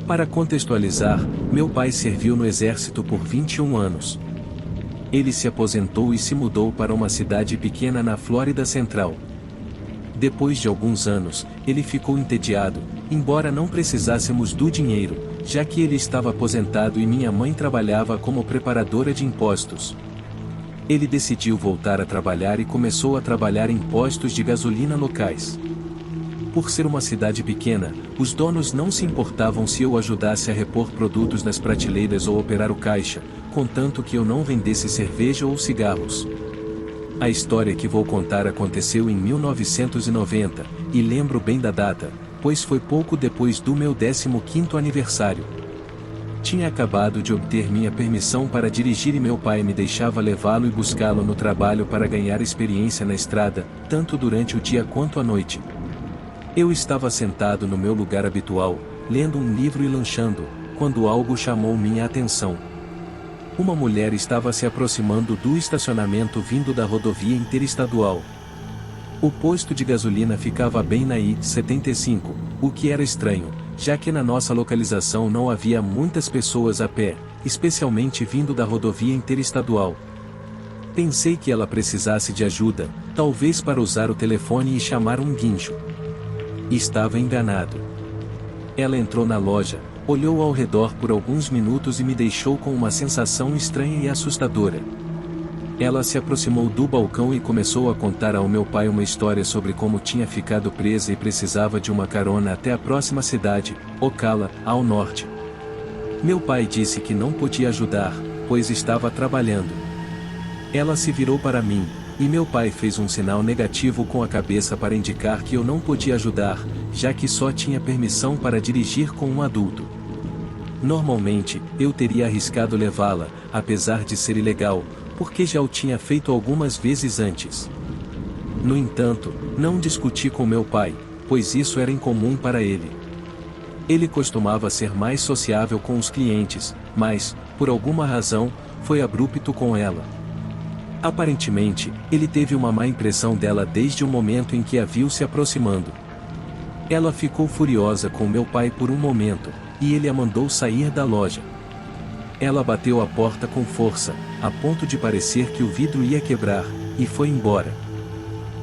Para contextualizar, meu pai serviu no exército por 21 anos. Ele se aposentou e se mudou para uma cidade pequena na Flórida Central. Depois de alguns anos, ele ficou entediado, embora não precisássemos do dinheiro, já que ele estava aposentado e minha mãe trabalhava como preparadora de impostos. Ele decidiu voltar a trabalhar e começou a trabalhar em postos de gasolina locais. Por ser uma cidade pequena, os donos não se importavam se eu ajudasse a repor produtos nas prateleiras ou operar o caixa, contanto que eu não vendesse cerveja ou cigarros. A história que vou contar aconteceu em 1990, e lembro bem da data, pois foi pouco depois do meu 15º aniversário. Tinha acabado de obter minha permissão para dirigir e meu pai me deixava levá-lo e buscá-lo no trabalho para ganhar experiência na estrada, tanto durante o dia quanto à noite. Eu estava sentado no meu lugar habitual, lendo um livro e lanchando, quando algo chamou minha atenção. Uma mulher estava se aproximando do estacionamento vindo da rodovia interestadual. O posto de gasolina ficava bem na I-75, o que era estranho, já que na nossa localização não havia muitas pessoas a pé, especialmente vindo da rodovia interestadual. Pensei que ela precisasse de ajuda, talvez para usar o telefone e chamar um guincho. Estava enganado. Ela entrou na loja, olhou ao redor por alguns minutos e me deixou com uma sensação estranha e assustadora. Ela se aproximou do balcão e começou a contar ao meu pai uma história sobre como tinha ficado presa e precisava de uma carona até a próxima cidade, Ocala, ao norte. Meu pai disse que não podia ajudar, pois estava trabalhando. Ela se virou para mim, e meu pai fez um sinal negativo com a cabeça para indicar que eu não podia ajudar, já que só tinha permissão para dirigir com um adulto. Normalmente, eu teria arriscado levá-la, apesar de ser ilegal, porque já o tinha feito algumas vezes antes. No entanto, não discuti com meu pai, pois isso era incomum para ele. Ele costumava ser mais sociável com os clientes, mas, por alguma razão, foi abrupto com ela. Aparentemente, ele teve uma má impressão dela desde o momento em que a viu se aproximando. Ela ficou furiosa com meu pai por um momento, e ele a mandou sair da loja. Ela bateu a porta com força, a ponto de parecer que o vidro ia quebrar, e foi embora.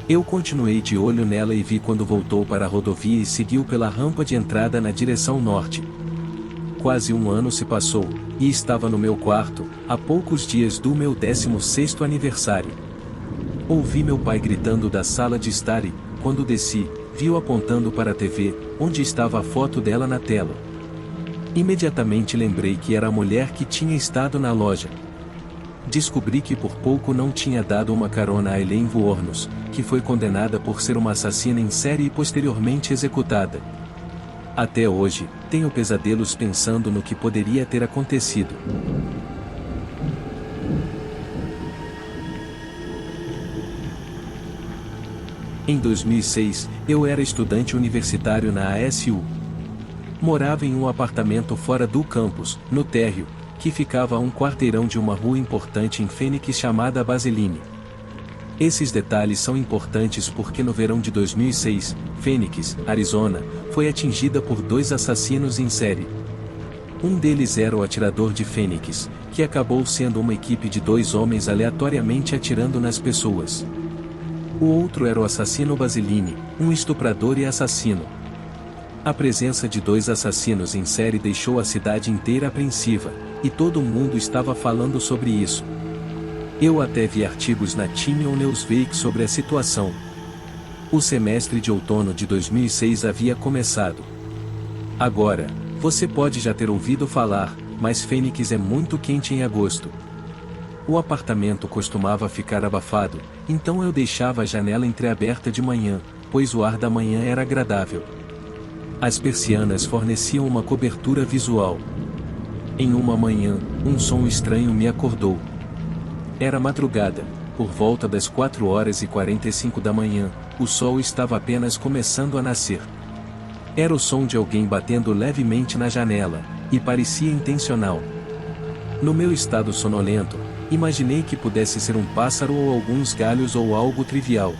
Eu continuei de olho nela e vi quando voltou para a rodovia e seguiu pela rampa de entrada na direção norte. Quase um ano se passou, e estava no meu quarto, a poucos dias do meu 16º aniversário. Ouvi meu pai gritando da sala de estar e, quando desci, viu apontando para a TV, onde estava a foto dela na tela. Imediatamente lembrei que era a mulher que tinha estado na loja. Descobri que por pouco não tinha dado uma carona a Elaine Wuornos, que foi condenada por ser uma assassina em série e posteriormente executada. Até hoje, tenho pesadelos pensando no que poderia ter acontecido. Em 2006, eu era estudante universitário na ASU. Morava em um apartamento fora do campus, no térreo, que ficava a um quarteirão de uma rua importante em Phoenix chamada Basiline. Esses detalhes são importantes porque no verão de 2006, Phoenix, Arizona, foi atingida por 2 assassinos em série. Um deles era o atirador de Phoenix, que acabou sendo uma equipe de 2 homens aleatoriamente atirando nas pessoas. O outro era o assassino Basiline, um estuprador e assassino. A presença de 2 assassinos em série deixou a cidade inteira apreensiva, e todo mundo estava falando sobre isso. Eu até vi artigos na Time On Newsweek sobre a situação. O semestre de outono de 2006 havia começado. Agora, você pode já ter ouvido falar, mas Phoenix é muito quente em agosto. O apartamento costumava ficar abafado, então eu deixava a janela entreaberta de manhã, pois o ar da manhã era agradável. As persianas forneciam uma cobertura visual. Em uma manhã, um som estranho me acordou. Era madrugada, por volta das 4h45 da manhã, o sol estava apenas começando a nascer. Era o som de alguém batendo levemente na janela, e parecia intencional. No meu estado sonolento, imaginei que pudesse ser um pássaro ou alguns galhos ou algo trivial.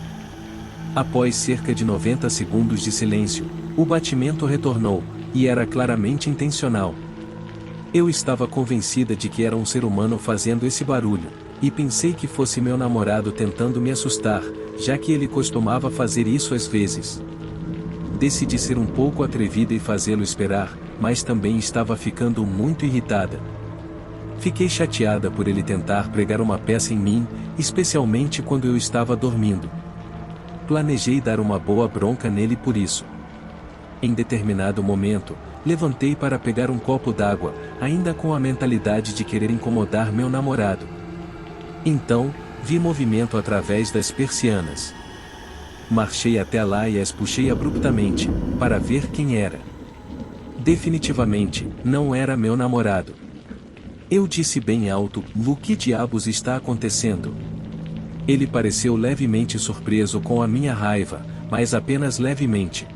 Após cerca de 90 segundos de silêncio, o batimento retornou, E era claramente intencional. Eu estava convencida de que era um ser humano fazendo esse barulho, e pensei que fosse meu namorado tentando me assustar, já que ele costumava fazer isso às vezes. Decidi ser um pouco atrevida e fazê-lo esperar, mas também estava ficando muito irritada. Fiquei chateada por ele tentar pregar uma peça em mim, especialmente quando eu estava dormindo. Planejei dar uma boa bronca nele por isso. Em determinado momento, levantei para pegar um copo d'água, ainda com a mentalidade de querer incomodar meu namorado. Então, vi movimento através das persianas. Marchei até lá e as puxei abruptamente, para ver quem era. Definitivamente, não era meu namorado. Eu disse bem alto: "O que diabos está acontecendo?" Ele pareceu levemente surpreso com a minha raiva, mas apenas levemente.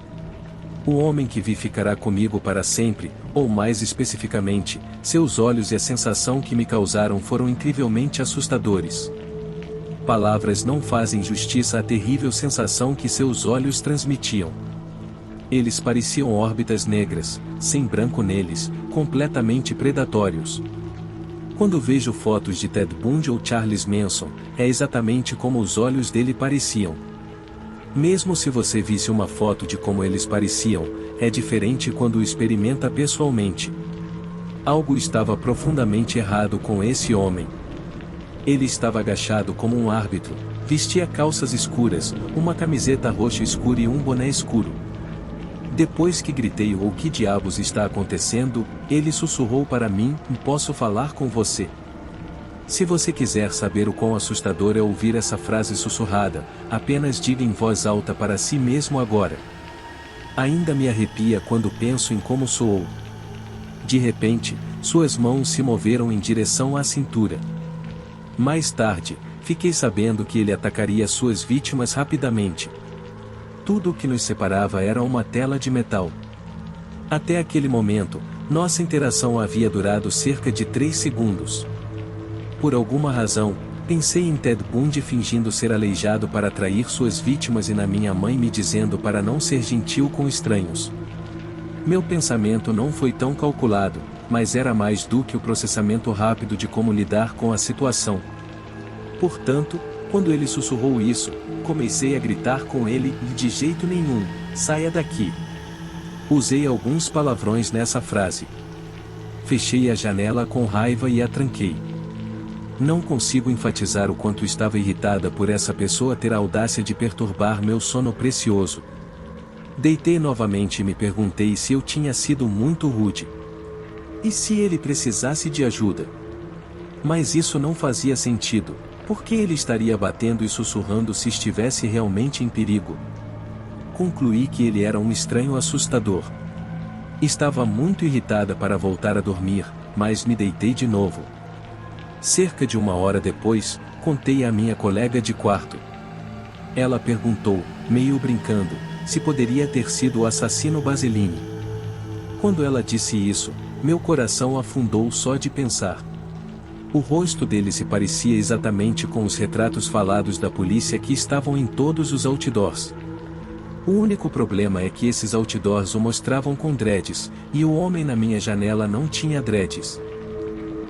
O homem que vi ficará comigo para sempre, ou mais especificamente, seus olhos e a sensação que me causaram foram incrivelmente assustadores. Palavras não fazem justiça à terrível sensação que seus olhos transmitiam. Eles pareciam órbitas negras, sem branco neles, completamente predatórios. Quando vejo fotos de Ted Bundy ou Charles Manson, é exatamente como os olhos dele pareciam. Mesmo se você visse uma foto de como eles pareciam, é diferente quando o experimenta pessoalmente. Algo estava profundamente errado com esse homem. Ele estava agachado como um árbitro, vestia calças escuras, uma camiseta roxa escura e um boné escuro. Depois que gritei "o que diabos está acontecendo?", ele sussurrou para mim: "Posso falar com você?" Se você quiser saber o quão assustador é ouvir essa frase sussurrada, apenas diga em voz alta para si mesmo agora. Ainda me arrepia quando penso em como soou. De repente, suas mãos se moveram em direção à cintura. Mais tarde, fiquei sabendo que ele atacaria suas vítimas rapidamente. Tudo o que nos separava era uma tela de metal. Até aquele momento, nossa interação havia durado cerca de 3 segundos. Por alguma razão, pensei em Ted Bundy fingindo ser aleijado para atrair suas vítimas e na minha mãe me dizendo para não ser gentil com estranhos. Meu pensamento não foi tão calculado, mas era mais do que o processamento rápido de como lidar com a situação. Portanto, quando ele sussurrou isso, comecei a gritar com ele: "De jeito nenhum, saia daqui." Usei alguns palavrões nessa frase. Fechei a janela com raiva e a tranquei. Não consigo enfatizar o quanto estava irritada por essa pessoa ter a audácia de perturbar meu sono precioso. Deitei novamente e me perguntei se eu tinha sido muito rude. E se ele precisasse de ajuda? Mas isso não fazia sentido. Por que ele estaria batendo e sussurrando se estivesse realmente em perigo? Concluí que ele era um estranho assustador. Estava muito irritada para voltar a dormir, mas me deitei de novo. Cerca de 1 hora depois, contei à minha colega de quarto. Ela perguntou, meio brincando, se poderia ter sido o assassino Basilini. Quando ela disse isso, meu coração afundou só de pensar. O rosto dele se parecia exatamente com os retratos falados da polícia que estavam em todos os outdoors. O único problema é que esses outdoors o mostravam com dreads, e o homem na minha janela não tinha dreads.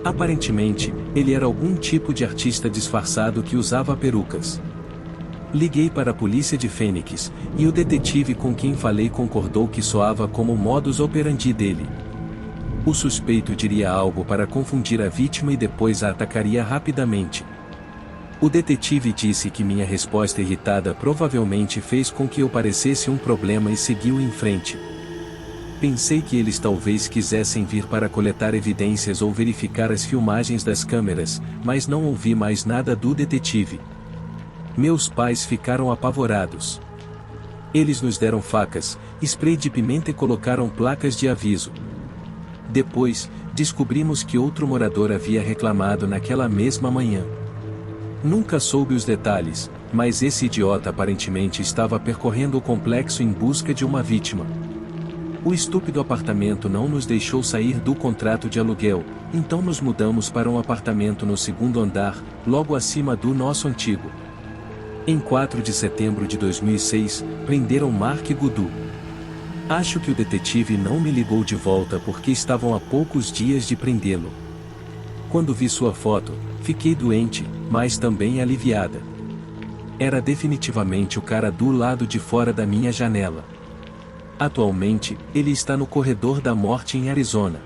Aparentemente, ele era algum tipo de artista disfarçado que usava perucas. Liguei para a polícia de Phoenix, e o detetive com quem falei concordou que soava como o modus operandi dele. O suspeito diria algo para confundir a vítima e depois a atacaria rapidamente. O detetive disse que minha resposta irritada provavelmente fez com que eu parecesse um problema e seguiu em frente. Pensei que eles talvez quisessem vir para coletar evidências ou verificar as filmagens das câmeras, mas não ouvi mais nada do detetive. Meus pais ficaram apavorados. Eles nos deram facas, spray de pimenta e colocaram placas de aviso. Depois, descobrimos que outro morador havia reclamado naquela mesma manhã. Nunca soube os detalhes, mas esse idiota aparentemente estava percorrendo o complexo em busca de uma vítima. O estúpido apartamento não nos deixou sair do contrato de aluguel, então nos mudamos para um apartamento no 2º andar, logo acima do nosso antigo. Em 4 de setembro de 2006, prenderam Mark Goodou. Acho que o detetive não me ligou de volta porque estavam a poucos dias de prendê-lo. Quando vi sua foto, fiquei doente, mas também aliviada. Era definitivamente o cara do lado de fora da minha janela. Atualmente, ele está no corredor da morte em Arizona.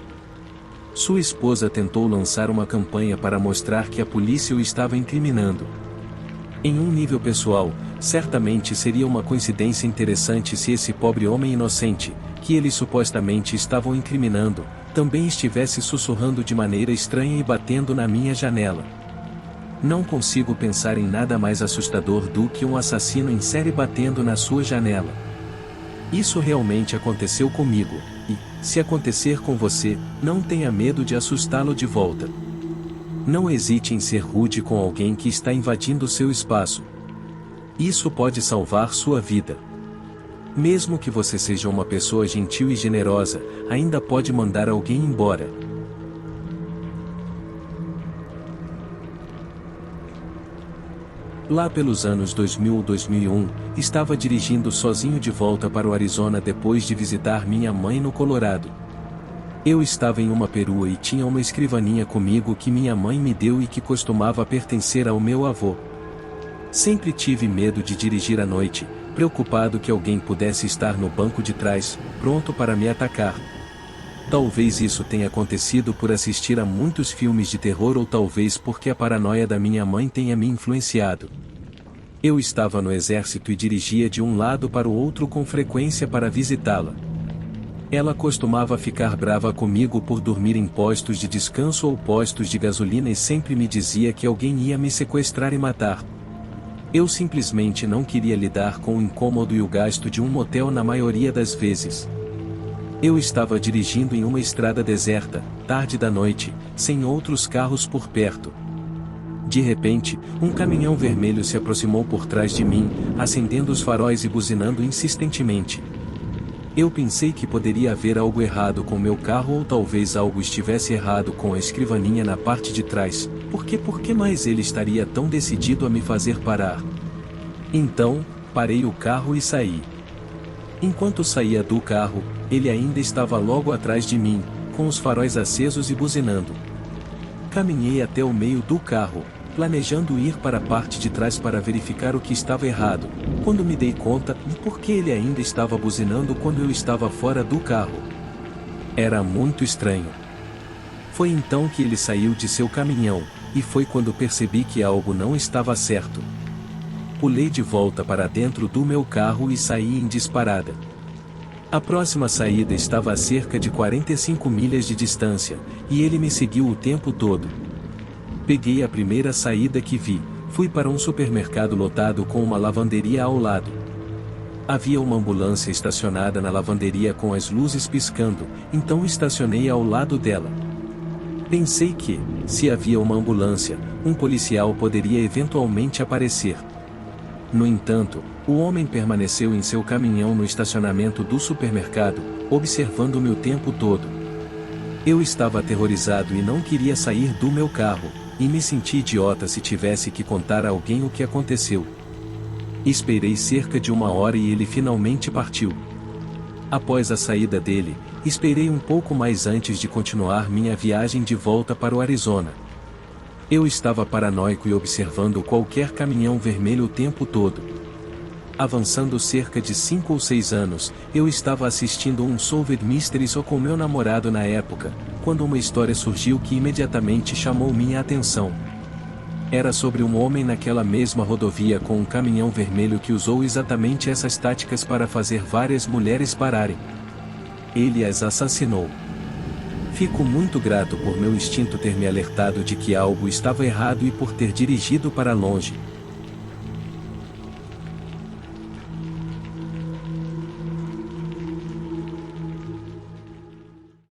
Sua esposa tentou lançar uma campanha para mostrar que a polícia o estava incriminando. Em um nível pessoal, certamente seria uma coincidência interessante se esse pobre homem inocente, que eles supostamente estavam incriminando, também estivesse sussurrando de maneira estranha e batendo na minha janela. Não consigo pensar em nada mais assustador do que um assassino em série batendo na sua janela. Isso realmente aconteceu comigo, e, se acontecer com você, não tenha medo de assustá-lo de volta. Não hesite em ser rude com alguém que está invadindo seu espaço. Isso pode salvar sua vida. Mesmo que você seja uma pessoa gentil e generosa, ainda pode mandar alguém embora. Lá pelos anos 2000 ou 2001, estava dirigindo sozinho de volta para o Arizona depois de visitar minha mãe no Colorado. Eu estava em uma perua e tinha uma escrivaninha comigo que minha mãe me deu e que costumava pertencer ao meu avô. Sempre tive medo de dirigir à noite, preocupado que alguém pudesse estar no banco de trás, pronto para me atacar. Talvez isso tenha acontecido por assistir a muitos filmes de terror ou talvez porque a paranoia da minha mãe tenha me influenciado. Eu estava no exército e dirigia de um lado para o outro com frequência para visitá-la. Ela costumava ficar brava comigo por dormir em postos de descanso ou postos de gasolina e sempre me dizia que alguém ia me sequestrar e matar. Eu simplesmente não queria lidar com o incômodo e o gasto de um motel na maioria das vezes. Eu estava dirigindo em uma estrada deserta, tarde da noite, sem outros carros por perto. De repente, um caminhão vermelho se aproximou por trás de mim, acendendo os faróis e buzinando insistentemente. Eu pensei que poderia haver algo errado com meu carro ou talvez algo estivesse errado com a escrivaninha na parte de trás, por que mais ele estaria tão decidido a me fazer parar? Então, parei o carro e saí. Enquanto saía do carro, ele ainda estava logo atrás de mim, com os faróis acesos e buzinando. Caminhei até o meio do carro, planejando ir para a parte de trás para verificar o que estava errado, quando me dei conta de por que ele ainda estava buzinando quando eu estava fora do carro. Era muito estranho. Foi então que ele saiu de seu caminhão, e foi quando percebi que algo não estava certo. Pulei de volta para dentro do meu carro e saí em disparada. A próxima saída estava a cerca de 45 milhas de distância, e ele me seguiu o tempo todo. Peguei a primeira saída que vi, fui para um supermercado lotado com uma lavanderia ao lado. Havia uma ambulância estacionada na lavanderia com as luzes piscando, então estacionei ao lado dela. Pensei que, se havia uma ambulância, um policial poderia eventualmente aparecer. No entanto, o homem permaneceu em seu caminhão no estacionamento do supermercado, observando-me o tempo todo. Eu estava aterrorizado e não queria sair do meu carro, e me senti idiota se tivesse que contar a alguém o que aconteceu. Esperei cerca de 1 hora e ele finalmente partiu. Após a saída dele, esperei um pouco mais antes de continuar minha viagem de volta para o Arizona. Eu estava paranoico e observando qualquer caminhão vermelho o tempo todo. Avançando cerca de 5 ou 6 anos, eu estava assistindo um Solved Mysteries com meu namorado na época, quando uma história surgiu que imediatamente chamou minha atenção. Era sobre um homem naquela mesma rodovia com um caminhão vermelho que usou exatamente essas táticas para fazer várias mulheres pararem. Ele as assassinou. Fico muito grato por meu instinto ter me alertado de que algo estava errado e por ter dirigido para longe,